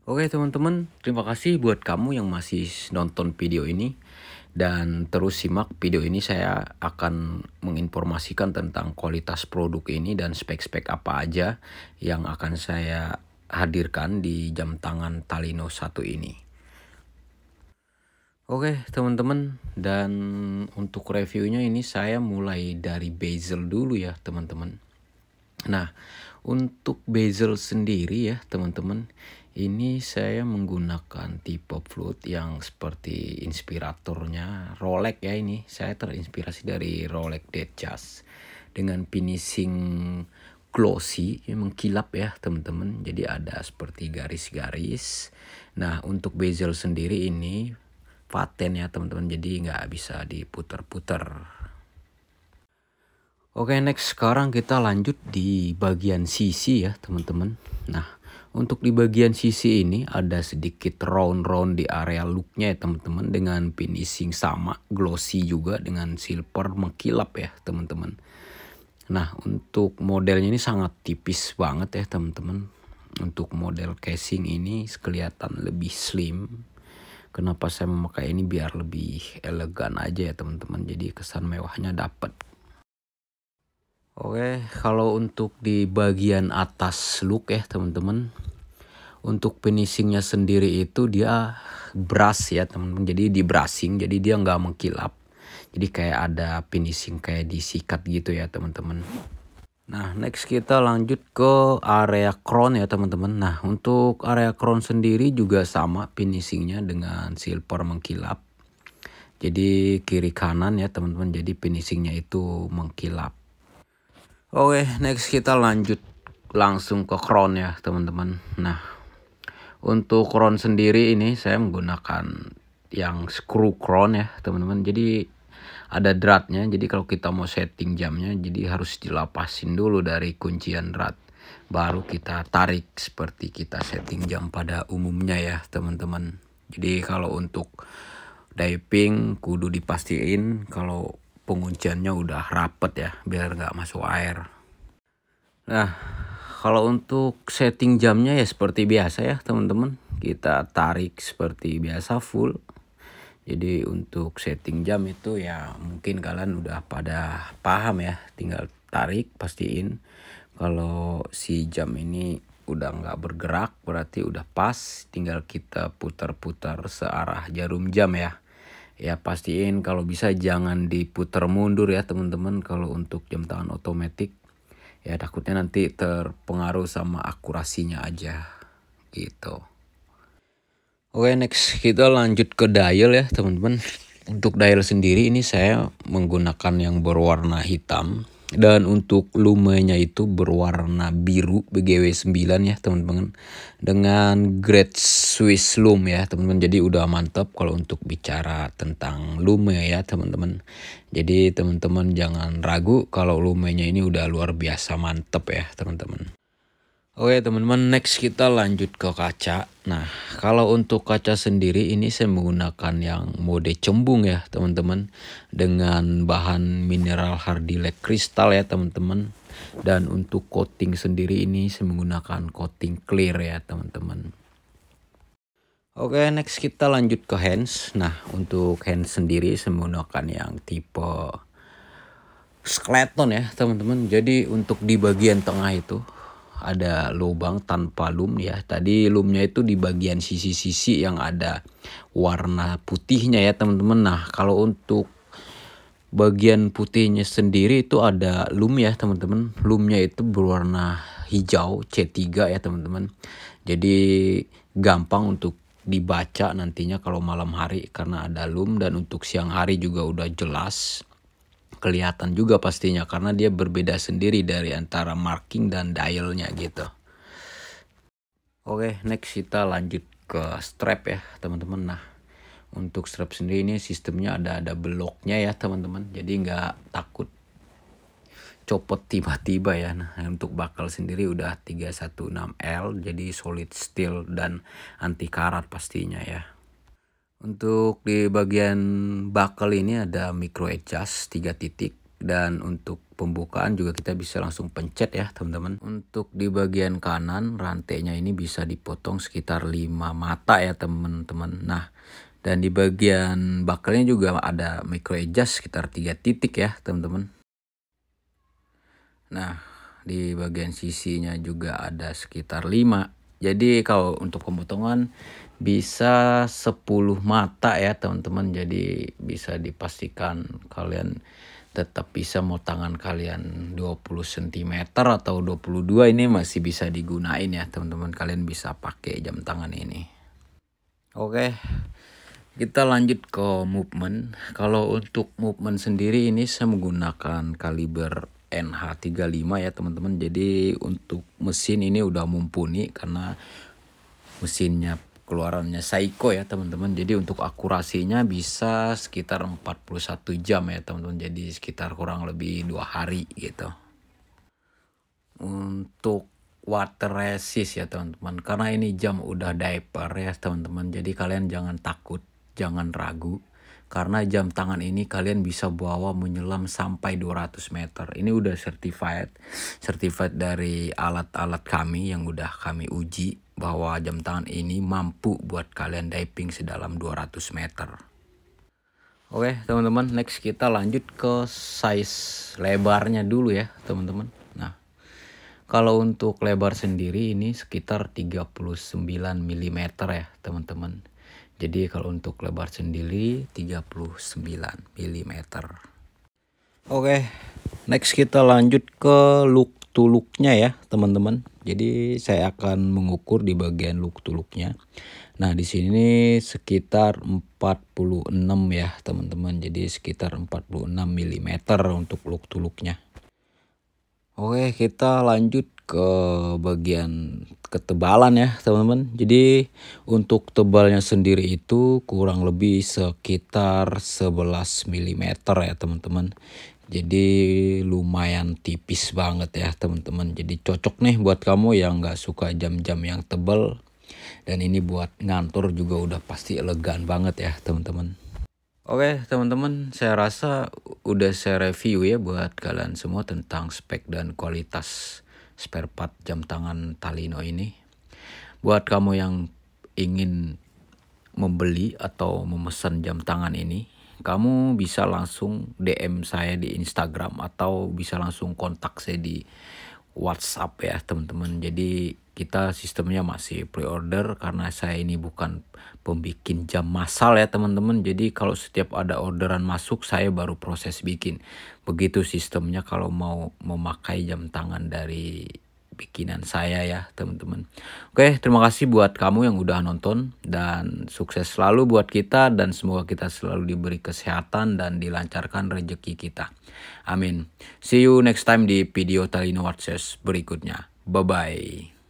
Oke teman-teman, terima kasih buat kamu yang masih nonton video ini. Dan terus simak video ini, saya akan menginformasikan tentang kualitas produk ini dan spek-spek apa aja yang akan saya hadirkan di jam tangan Talino 1 ini. Oke teman-teman, dan untuk reviewnya ini saya mulai dari bezel dulu ya teman-teman. Nah, untuk bezel sendiri ya teman-teman, ini saya menggunakan tipe flute yang seperti inspiratornya Rolex ya ini. Saya terinspirasi dari Rolex Datejust dengan finishing glossy, mengkilap ya teman-teman. Jadi ada seperti garis-garis. Nah, untuk bezel sendiri ini paten ya teman-teman, jadi nggak bisa diputer-puter. Oke, next sekarang kita lanjut di bagian sisi ya teman-teman. Nah, untuk di bagian sisi ini ada sedikit round-round di area looknya ya teman-teman, dengan finishing sama glossy juga dengan silver mengkilap ya teman-teman. Nah, untuk modelnya ini sangat tipis banget ya teman-teman. Untuk model casing ini kelihatan lebih slim. Kenapa saya memakai ini? Biar lebih elegan aja ya teman-teman. Jadi kesan mewahnya dapat. Oke, kalau untuk di bagian atas look ya teman-teman, untuk finishingnya sendiri itu dia brush ya teman-teman. Jadi di brushing, jadi dia nggak mengkilap. Jadi kayak ada finishing kayak disikat gitu ya teman-teman. Nah, next kita lanjut ke area crown ya teman-teman. Nah, untuk area crown sendiri juga sama finishingnya dengan silver mengkilap. Jadi kiri kanan ya teman-teman. Jadi finishingnya itu mengkilap. Oke, next kita lanjut langsung ke crown ya teman-teman. Nah, untuk crown sendiri ini saya menggunakan yang screw crown ya teman-teman. Jadi ada dratnya. Jadi kalau kita mau setting jamnya, jadi harus dilapasin dulu dari kuncian drat. Baru kita tarik seperti kita setting jam pada umumnya ya teman-teman. Jadi kalau untuk diving kudu dipastiin kalau pengunciannya udah rapet ya, biar nggak masuk air. Nah, kalau untuk setting jamnya ya seperti biasa ya teman-teman. Kita tarik seperti biasa full. Jadi untuk setting jam itu ya mungkin kalian udah pada paham ya. Tinggal tarik, pastiin kalau si jam ini udah nggak bergerak berarti udah pas. Tinggal kita putar-putar searah jarum jam ya. Ya pastiin kalau bisa jangan diputar mundur ya teman-teman kalau untuk jam tangan otomatis. Ya takutnya nanti terpengaruh sama akurasinya aja gitu. Oke, next kita lanjut ke dial ya teman-teman. Untuk dial sendiri ini saya menggunakan yang berwarna hitam. Dan untuk lumenya itu berwarna biru BGW 9 ya teman-teman. Dengan grade Swiss lume ya teman-teman. Jadi udah mantap kalau untuk bicara tentang lume ya teman-teman. Jadi teman-teman jangan ragu kalau lumenya ini udah luar biasa mantap ya teman-teman. Oke teman-teman, next kita lanjut ke kaca. Nah, kalau untuk kaca sendiri ini saya menggunakan yang mode cembung ya teman-teman. Dengan bahan mineral hardilek kristal ya teman-teman. Dan untuk coating sendiri ini saya menggunakan coating clear ya teman-teman. Oke, next kita lanjut ke hands. Nah, untuk hands sendiri saya menggunakan yang tipe skeleton ya teman-teman. Jadi untuk di bagian tengah itu ada lubang tanpa lum ya. Tadi lumnya itu di bagian sisi-sisi yang ada warna putihnya ya teman-teman. Nah, kalau untuk bagian putihnya sendiri itu ada lum ya teman-teman. Lumnya itu berwarna hijau C3 ya teman-teman. Jadi gampang untuk dibaca nantinya kalau malam hari karena ada lum. Dan untuk siang hari juga udah jelas kelihatan juga pastinya karena dia berbeda sendiri dari antara marking dan dialnya gitu. Oke, next kita lanjut ke strap ya teman-teman. Nah, untuk strap sendiri ini sistemnya ada bloknya ya teman-teman. Jadi nggak takut copot tiba-tiba ya. Nah, untuk bakal sendiri udah 316L, jadi solid steel dan anti karat pastinya ya. Untuk di bagian buckle ini ada micro adjust 3 titik Dan untuk pembukaan juga kita bisa langsung pencet ya teman-teman. Untuk di bagian kanan rantainya ini bisa dipotong sekitar 5 mata ya teman-teman. Nah, dan di bagian bakalnya juga ada micro adjust sekitar 3 titik ya teman-teman. Nah, di bagian sisinya juga ada sekitar 5. Jadi kalau untuk pemotongan bisa 10 mata ya teman-teman. Jadi bisa dipastikan kalian tetap bisa mau tangan kalian 20 cm atau 22 ini masih bisa digunain ya teman-teman. Kalian bisa pakai jam tangan ini. Oke, kita lanjut ke movement. Kalau untuk movement sendiri ini saya menggunakan kaliber NH35 ya teman-teman. Jadi untuk mesin ini udah mumpuni karena mesinnya keluarannya Seiko ya teman-teman. Jadi untuk akurasinya bisa sekitar 41 jam ya teman-teman. Jadi sekitar kurang lebih 2 hari gitu. Untuk water resist ya teman-teman. Karena ini jam udah diaper ya teman-teman. Jadi kalian jangan takut, jangan ragu. Karena jam tangan ini kalian bisa bawa menyelam sampai 200 meter. Ini udah certified dari alat-alat kami yang udah kami uji bahwa jam tangan ini mampu buat kalian diving sedalam 200 meter. Oke teman-teman, next kita lanjut ke size lebarnya dulu ya teman-teman. Nah, kalau untuk lebar sendiri ini sekitar 39 mm ya teman-teman. Jadi kalau untuk lebar sendiri 39 mm. Oke, next kita lanjut ke look to looknya ya teman-teman. Jadi saya akan mengukur di bagian look to looknya. Nah di sini sekitar 46 ya teman-teman. Jadi sekitar 46 mm untuk look to looknya. Oke, kita lanjut ke bagian ketebalan ya teman-teman. Jadi untuk tebalnya sendiri itu kurang lebih sekitar 11 mm ya teman-teman. Jadi lumayan tipis banget ya teman-teman. Jadi cocok nih buat kamu yang gak suka jam-jam yang tebal. Dan ini buat ngantor juga udah pasti elegan banget ya teman-teman. Oke teman-teman, saya rasa udah saya review ya buat kalian semua tentang spek dan kualitas spare part jam tangan Talino ini. Buat kamu yang ingin membeli atau memesan jam tangan ini, kamu bisa langsung DM saya di Instagram atau bisa langsung kontak saya di WhatsApp ya teman-teman. Jadi kita sistemnya masih pre-order karena saya ini bukan pembikin jam massal ya teman-teman. Jadi kalau setiap ada orderan masuk saya baru proses bikin. Begitu sistemnya kalau mau memakai jam tangan dari bikinan saya ya teman-teman. Oke, terima kasih buat kamu yang udah nonton dan sukses selalu buat kita dan semoga kita selalu diberi kesehatan dan dilancarkan rezeki kita. Amin. See you next time di video Talino Watches berikutnya. Bye bye.